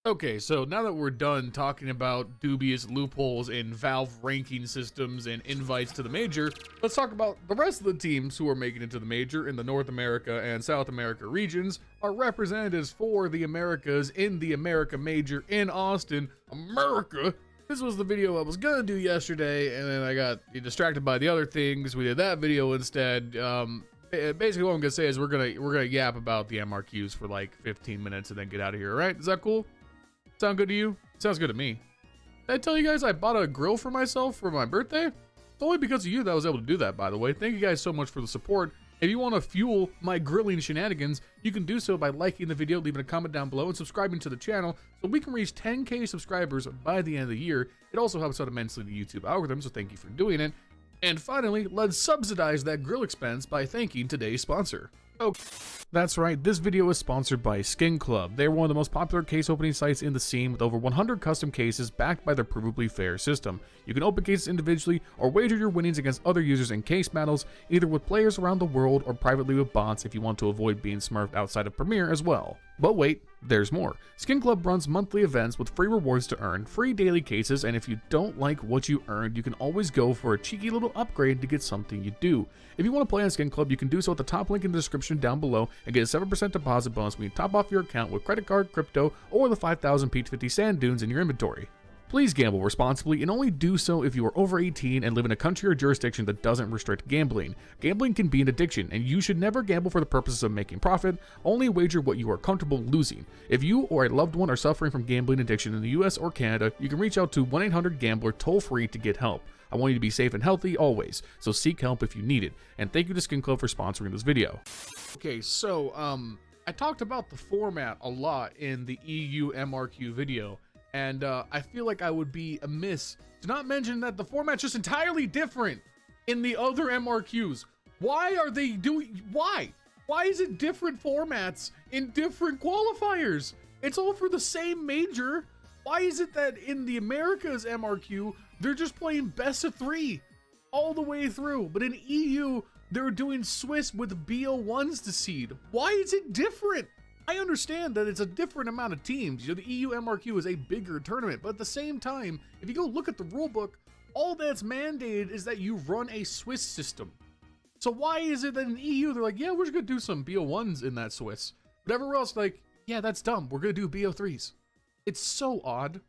Okay, so now that we're done talking about dubious loopholes in Valve ranking systems and invites to the Major, let's talk about the rest of the teams who are making it to the Major in the North America and South America regions. Our representatives for the Americas in the America Major in Austin, America. This was the video I was gonna do yesterday, and then I got distracted by the other things. We did that video instead. Basically what I'm gonna say is we're gonna yap about the MRQs for like 15 minutes and then get out of here, alright? Is that cool? Sound good to you? Sounds good to me. Did I tell you guys I bought a grill for myself for my birthday? It's only because of you that I was able to do that, by the way. Thank you guys so much for the support. If you want to fuel my grilling shenanigans, you can do so by liking the video, leaving a comment down below, and subscribing to the channel so we can reach 10K subscribers by the end of the year. It also helps out immensely the YouTube algorithm, so thank you for doing it. And finally, let's subsidize that grill expense by thanking today's sponsor. Okay. That's right, this video is sponsored by Skin Club. They're one of the most popular case opening sites in the scene with over 100 custom cases backed by their provably fair system. You can open cases individually or wager your winnings against other users in case battles, either with players around the world or privately with bots if you want to avoid being smurfed outside of Premiere as well. But wait, there's more. Skin Club runs monthly events with free rewards to earn, free daily cases, and if you don't like what you earned, you can always go for a cheeky little upgrade to get something you do. If you want to play on Skin Club, you can do so at the top link in the description down below and get a 7% deposit bonus when you top off your account with credit card, crypto, or the 5,000 Peach 50 sand dunes in your inventory. Please gamble responsibly and only do so if you are over 18 and live in a country or jurisdiction that doesn't restrict gambling. Gambling can be an addiction, and you should never gamble for the purposes of making profit. Only wager what you are comfortable losing. If you or a loved one are suffering from gambling addiction in the US or Canada, you can reach out to 1-800-GAMBLER toll-free to get help. I want you to be safe and healthy always, so seek help if you need it. And thank you to Skin Club for sponsoring this video. Okay, so I talked about the format a lot in the EU MRQ video. And I feel like I would be amiss to not mention that the format's just entirely different in the other MRQs. Why are they doing, why? Why is it different formats in different qualifiers? It's all for the same major. Why is it that in the Americas MRQ, they're just playing best of 3 all the way through, but in EU, they're doing Swiss with BO1s to seed? Why is it different? I understand that it's a different amount of teams. You know, the EU MRQ is a bigger tournament, but at the same time, if you go look at the rulebook, all that's mandated is that you run a Swiss system. So why is it that in EU, they're like, yeah, we're just gonna do some BO1s in that Swiss. But everywhere else, like, yeah, that's dumb. We're gonna do BO3s. It's so odd.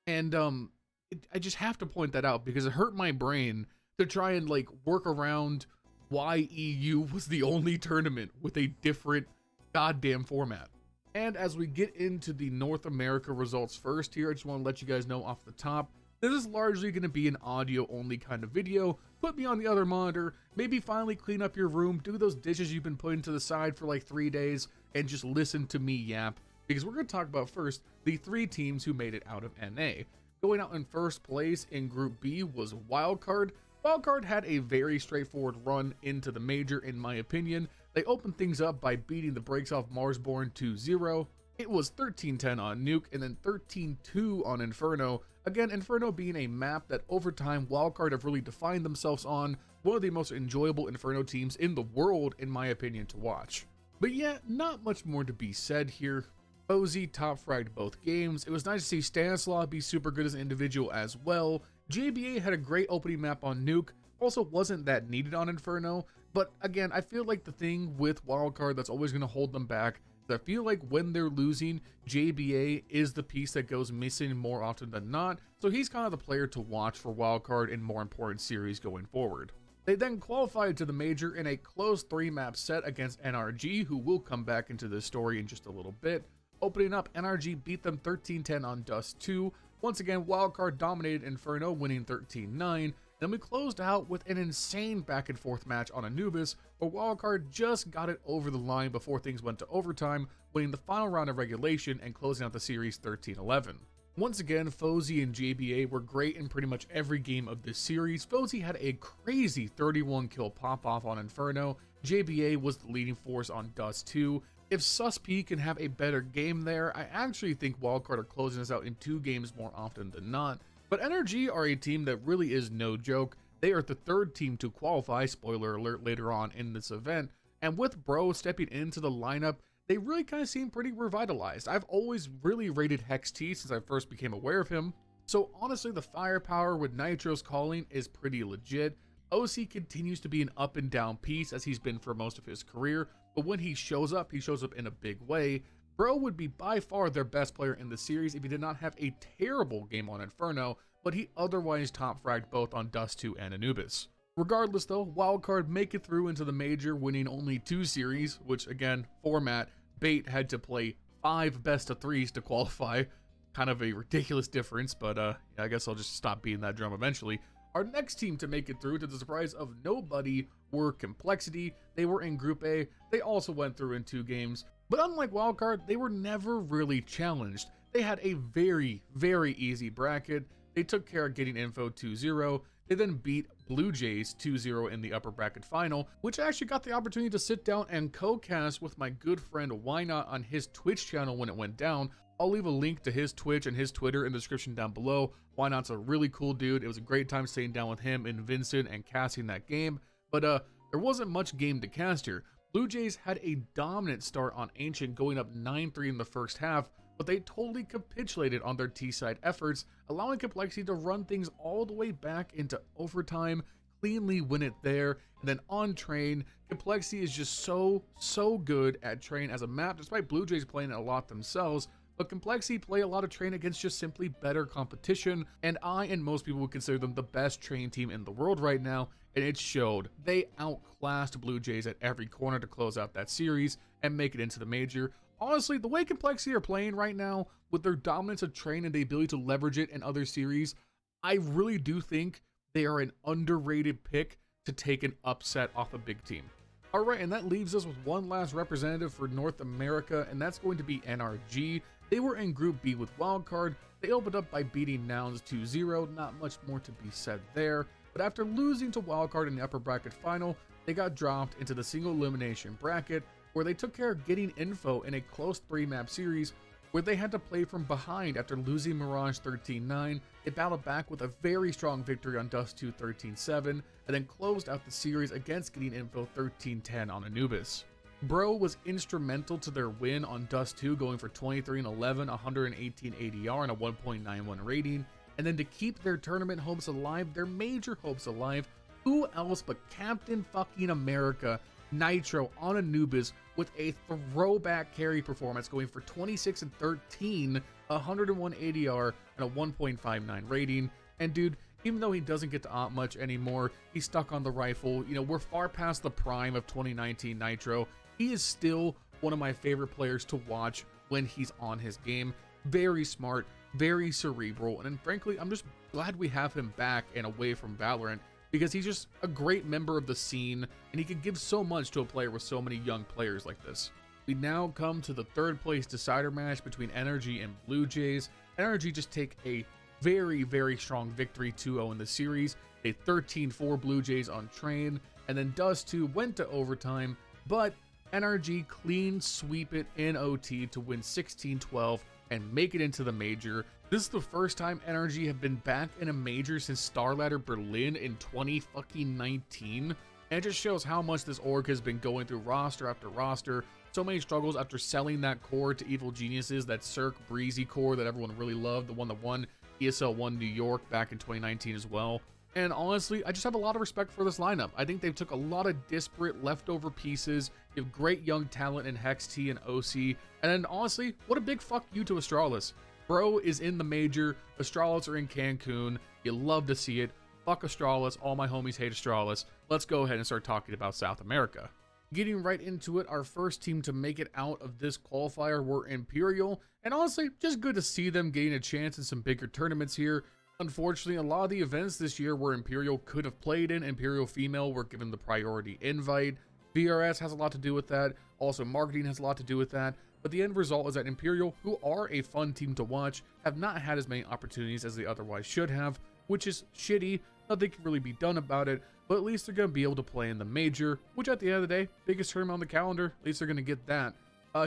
And I just have to point that out because it hurt my brain to try and like work around why EU was the only tournament with a different goddamn format. And as we get into the North America results first here, I just want to let you guys know off the top, this is largely going to be an audio only kind of video. Put me on the other monitor, maybe finally clean up your room, do those dishes you've been putting to the side for like 3 days, and just listen to me yap, because we're going to talk about first the 3 teams who made it out of NA. Going out in first place in Group B was Wildcard. Wildcard had a very straightforward run into the major in my opinion. They opened things up by beating the brakes off Marsborn 2-0. It was 13-10 on Nuke and then 13-2 on Inferno. Again, Inferno being a map that over time Wildcard have really defined themselves on. One of the most enjoyable Inferno teams in the world in my opinion to watch. But yeah, not much more to be said here. FOZY top fragged both games. It was nice to see Stanislaw be super good as an individual as well. JBA had a great opening map on Nuke, also wasn't that needed on Inferno, but again, I feel like the thing with Wildcard that's always going to hold them back is I feel like when they're losing, JBA is the piece that goes missing more often than not, so he's kind of the player to watch for Wildcard in more important series going forward. They then qualified to the major in a close 3-map set against NRG, who will come back into this story in just a little bit. Opening up, NRG beat them 13-10 on Dust 2. Once again, Wildcard dominated Inferno, winning 13-9. Then we closed out with an insane back and forth match on Anubis, where Wildcard just got it over the line before things went to overtime, winning the final round of regulation and closing out the series 13-11. Once again, FOZY and JBA were great in pretty much every game of this series. FOZY had a crazy 31 kill pop off on Inferno. JBA was the leading force on Dust 2. If SusP can have a better game there, I actually think Wildcard are closing this out in 2 games more often than not. But NRG are a team that really is no joke. They are the 3rd team to qualify, spoiler alert later on in this event, and with Bro stepping into the lineup, they really kind of seem pretty revitalized. I've always really rated HeXT since I first became aware of him. So honestly, the firepower with Nitro's calling is pretty legit. OC continues to be an up and down piece as he's been for most of his career, but when he shows up in a big way. Bro would be by far their best player in the series if he did not have a terrible game on Inferno, but he otherwise top fragged both on Dust 2 and Anubis. Regardless though, Wildcard make it through into the major, winning only 2 series, which again, format, Bait had to play 5 best of 3s to qualify. Kind of a ridiculous difference, but yeah, I guess I'll just stop beating that drum eventually. Our next team to make it through, to the surprise of nobody, were Complexity. They were in Group A. They also went through in 2 games. But unlike Wildcard, they were never really challenged. They had a very, very easy bracket. They took care of getting info 2-0. They then beat Blue Jays 2-0 in the upper bracket final, which I actually got the opportunity to sit down and co-cast with my good friend Why Not on his Twitch channel when it went down. I'll leave a link to his Twitch and his Twitter in the description down below. Why Not's a really cool dude. It was a great time sitting down with him and Vincent and casting that game. But there wasn't much game to cast here. Blue Jays had a dominant start on Ancient, going up 9-3 in the first half, but they totally capitulated on their T-side efforts, allowing Complexity to run things all the way back into overtime, cleanly win it there, and then on Train, Complexity is just so good at Train as a map, despite Blue Jays playing it a lot themselves. But Complexity play a lot of Train against just simply better competition, and I and most people would consider them the best Train team in the world right now, and it showed. They outclassed Blue Jays at every corner to close out that series and make it into the major. Honestly, the way Complexity are playing right now, with their dominance of Train and the ability to leverage it in other series, I really do think they are an underrated pick to take an upset off a big team. Alright, and that leaves us with one last representative for North America, and that's going to be NRG. They were in Group B with Wildcard. They opened up by beating Nouns 2-0, not much more to be said there. But after losing to Wildcard in the upper bracket final, they got dropped into the single elimination bracket, where they took care of getting info in a close 3-map series where they had to play from behind after losing Mirage 13-9. They battled back with a very strong victory on Dust 2 13-7, and then closed out the series against getting info 13-10 on Anubis. Bro was instrumental to their win on Dust 2, going for 23-11, 118 ADR, and a 1.91 rating. And then to keep their tournament hopes alive, their major hopes alive, who else but Captain fucking America, Nitro on Anubis, with a throwback carry performance, going for 26-13, 101 ADR, and a 1.59 rating. And dude, even though he doesn't get to op much anymore, he's stuck on the rifle. You know, we're far past the prime of 2019 Nitro. He is still one of my favorite players to watch when he's on his game. Very smart, very cerebral, and frankly, I'm just glad we have him back and away from Valorant, because he's just a great member of the scene, and he could give so much to a player with so many young players like this. We now come to the 3rd place decider match between NRG and Blue Jays. NRG just take a very, very strong victory 2-0 in the series. They 13-4 Blue Jays on Train, and then Dust 2 went to overtime, but NRG clean sweep it in OT to win 16-12 and make it into the major. This is the first time NRG have been back in a major since StarLadder Berlin in 2019, and it just shows how much this org has been going through roster after roster. So many struggles after selling that core to Evil Geniuses, that Cirque Breezy core that everyone really loved, the one that won ESL 1 New York back in 2019 as well. And honestly, I just have a lot of respect for this lineup. I think they've took a lot of disparate leftover pieces. You have great young talent in HeXT and OC. And then honestly, what a big fuck you to Astralis. Bro is in the major. Astralis are in Cancun. You love to see it. Fuck Astralis. All my homies hate Astralis. Let's go ahead and start talking about South America. Getting right into it, our first team to make it out of this qualifier were Imperial. And honestly, just good to see them getting a chance in some bigger tournaments here. Unfortunately, a lot of the events this year where Imperial could have played in, Imperial Female were given the priority invite. VRS has a lot to do with that. Also, marketing has a lot to do with that. But the end result is that Imperial, who are a fun team to watch, have not had as many opportunities as they otherwise should have, which is shitty. Nothing can really be done about it, but at least they're going to be able to play in the major, which at the end of the day, biggest tournament on the calendar, at least they're going to get that.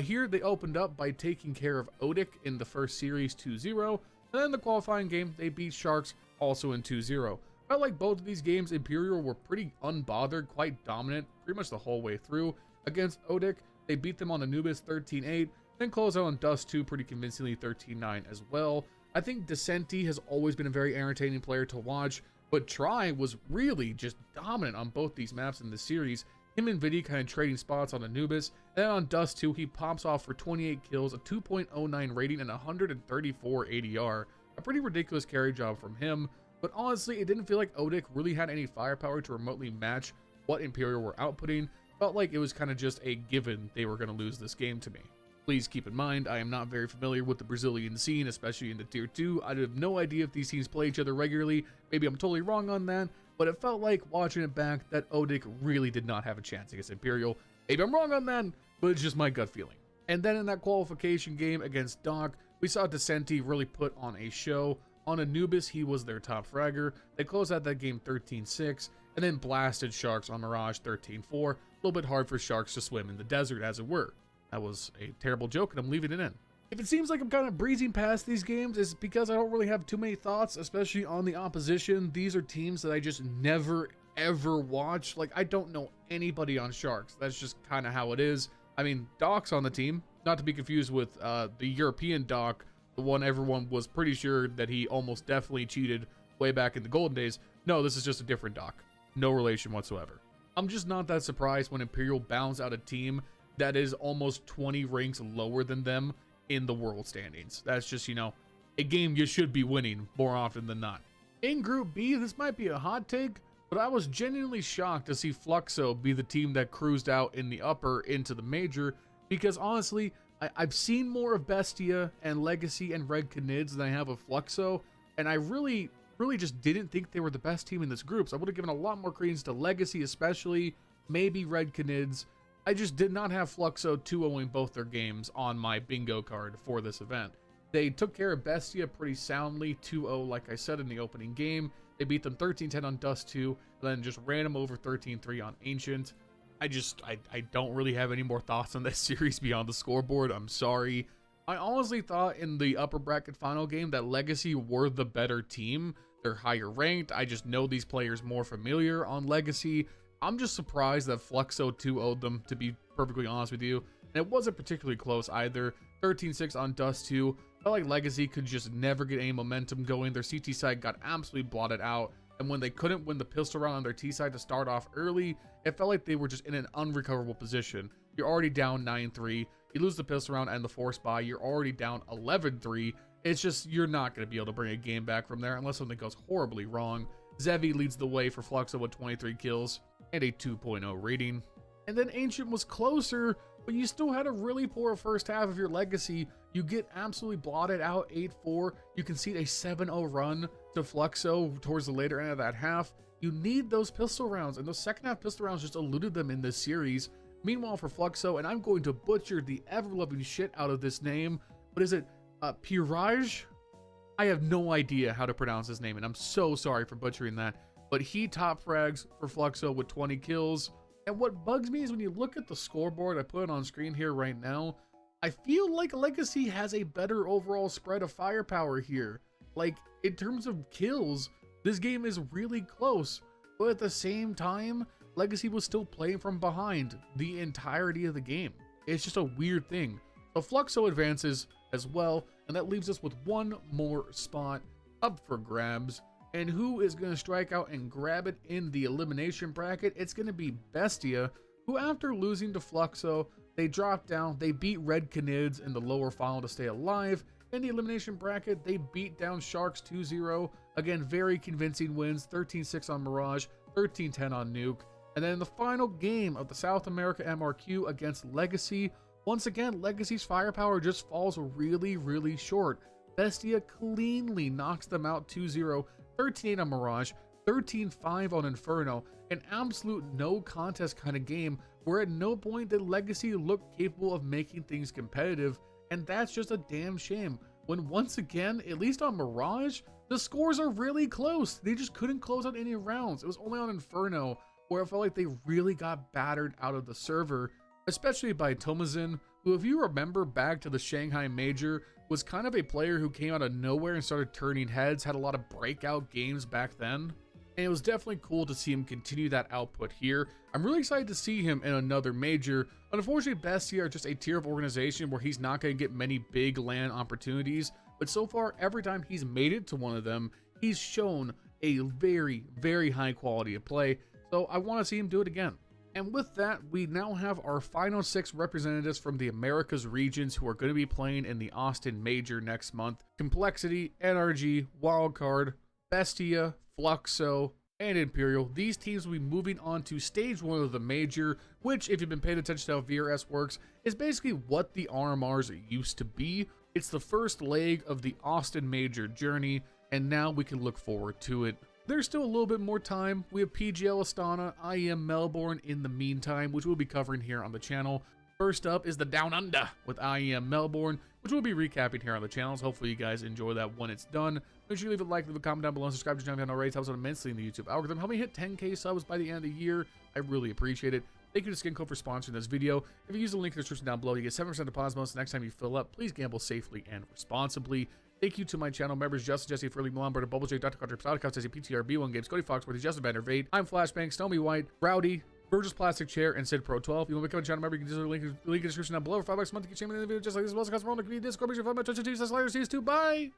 Here, they opened up by taking care of Odic in the first series 2-0. And then the qualifying game, they beat Sharks also in 2-0. Felt like both of these games, Imperial were pretty unbothered, quite dominant, pretty much the whole way through. Against Odic, They beat them on Anubis 13-8, then close out on Dust 2 pretty convincingly 13-9 as well. I think Descenti has always been a very entertaining player to watch, but Try was really just dominant on both these maps in the series. Him and Vidi kind of trading spots on Anubis, and then on Dust 2 he pops off for 28 kills, a 2.09 rating, and 134 ADR. A pretty ridiculous carry job from him, but honestly it didn't feel like Odic really had any firepower to remotely match what Imperial were outputting. Felt like it was kind of just a given they were going to lose this game to me. Please keep in mind, I am not very familiar with the Brazilian scene, especially in the Tier 2. I have no idea if these teams play each other regularly. Maybe I'm totally wrong on that, but it felt like, watching it back, that Odic really did not have a chance against Imperial. Maybe I'm wrong on that, but it's just my gut feeling. And then in that qualification game against Doc, we saw Descenti really put on a show. On Anubis, he was their top fragger. They closed out that game 13-6, and then blasted Sharks on Mirage 13-4. A little bit hard for Sharks to swim in the desert, as it were. That was a terrible joke, and I'm leaving it in. If it seems like I'm kind of breezing past these games, it's because I don't really have too many thoughts, especially on the opposition. These are teams that I just never, ever watch. Like, I don't know anybody on Sharks. That's just kind of how it is. I mean, Doc's on the team, not to be confused with the European Doc, the one everyone was pretty sure that he almost definitely cheated way back in the golden days. No, this is just a different Doc. No relation whatsoever. I'm just not that surprised when Imperial bounds out a team that is almost 20 ranks lower than them in the world standings. That's just, you know, a game you should be winning more often than not. In Group B, this might be a hot take, but I was genuinely shocked to see Fluxo be the team that cruised out in the upper into the major, because honestly, I've seen more of Bestia and Legacy and Red Canids than I have of Fluxo, and I really just didn't think they were the best team in this group. So I would have given a lot more credence to Legacy, especially, maybe Red Canids. I just did not have Fluxo 2-0ing both their games on my bingo card for this event. They took care of Bestia pretty soundly, 2-0 like I said in the opening game. They beat them 13-10 on Dust 2, and then just ran them over 13-3 on Ancient. I don't really have any more thoughts on this series beyond the scoreboard. I'm sorry. I honestly thought in the upper bracket final game that Legacy were the better team. They're higher ranked. I just know these players more familiar on Legacy. I'm just surprised that Fluxo 2-0'd them, to be perfectly honest with you. And it wasn't particularly close either. 13-6 on Dust 2. Felt like Legacy could just never get any momentum going. Their CT side got absolutely blotted out. And when they couldn't win the pistol round on their T side to start off early, it felt like they were just in an unrecoverable position. You're already down 9-3. You lose the pistol round and the force buy. You're already down 11-3. It's just, you're not going to be able to bring a game back from there unless something goes horribly wrong. Zevi leads the way for Fluxo with 23 kills and a 2.0 rating. And then Ancient was closer, but you still had a really poor first half of your Legacy. You get absolutely blotted out 8-4. You concede a 7-0 run to Fluxo towards the later end of that half. You need those pistol rounds, and those second half pistol rounds just eluded them in this series. Meanwhile for Fluxo, and I'm going to butcher the ever-loving shit out of this name, but is it Piraj? I have no idea how to pronounce his name, and I'm so sorry for butchering that. But he top frags for Fluxo with 20 kills. And what bugs me is when you look at the scoreboard, I put it on screen here right now, I feel like Legacy has a better overall spread of firepower here. Like, in terms of kills, this game is really close. But at the same time, Legacy was still playing from behind the entirety of the game. It's just a weird thing. So Fluxo advances as well, and that leaves us with one more spot up for grabs. And who is going to strike out and grab it in the elimination bracket? It's going to be Bestia, who after losing to Fluxo, they dropped down. They beat Red Canids in the lower final to stay alive. In the elimination bracket, they beat down Sharks 2-0. Again, very convincing wins, 13-6 on Mirage, 13-10 on Nuke. And then in the final game of the South America MRQ against Legacy, once again, Legacy's firepower just falls really, really short. Bestia cleanly knocks them out 2-0, 13-8 on Mirage, 13-5 on Inferno, an absolute no contest kind of game where at no point did Legacy look capable of making things competitive, and that's just a damn shame. When once again, at least on Mirage, the scores are really close. They just couldn't close out any rounds. It was only on Inferno where it felt like they really got battered out of the server, especially by Tomazin, who, if you remember back to the Shanghai Major, was kind of a player who came out of nowhere and started turning heads, had a lot of breakout games back then. and it was definitely cool to see him continue that output here. I'm really excited to see him in another major. Unfortunately, Bestia are just a tier of organization where he's not going to get many big LAN opportunities, but so far, every time he's made it to one of them, he's shown a very, very high quality of play, so I want to see him do it again. And with that, we now have our final 6 representatives from the Americas regions who are going to be playing in the Austin Major next month. Complexity, NRG, Wildcard, Bestia, Fluxo, and Imperial. These teams will be moving on to stage 1 of the Major, which, if you've been paying attention to how VRS works, is basically what the RMRs used to be. It's the first leg of the Austin Major journey, and now we can look forward to it. There's still a little bit more time. We have PGL Astana, IEM Melbourne in the meantime, which we'll be covering here on the channel. First up is the Down Under with IEM Melbourne, which we'll be recapping here on the channels. Hopefully you guys enjoy that when it's done. Make sure you leave a like, leave a comment down below, and subscribe to the channel if you haven't already. It helps out immensely in the YouTube algorithm. Help me hit 10K subs by the end of the year. I really appreciate it. Thank you to SkinCo for sponsoring this video. If you use the link in the description down below, you get 7% deposit bonus the next time you fill up. Please gamble safely and responsibly. Thank you to my channel members, JesseTiv, Milan Berta, Bubblesj, Dr. Cocktor, Patatas Kaftesi, PTR, B1 Games, Cody Foxworthy, Vegt, I'm Flashbang, Snowy White, Rowdy, Vergil'sPlasticChair, and Sid Pro 12. If you want to become a channel member, you can just link in the description down below. For $5 a month, you can check me in the video just like this. Also, guys, we're on the community Discord. Make sure you follow my Twitch and Twitch. Bye.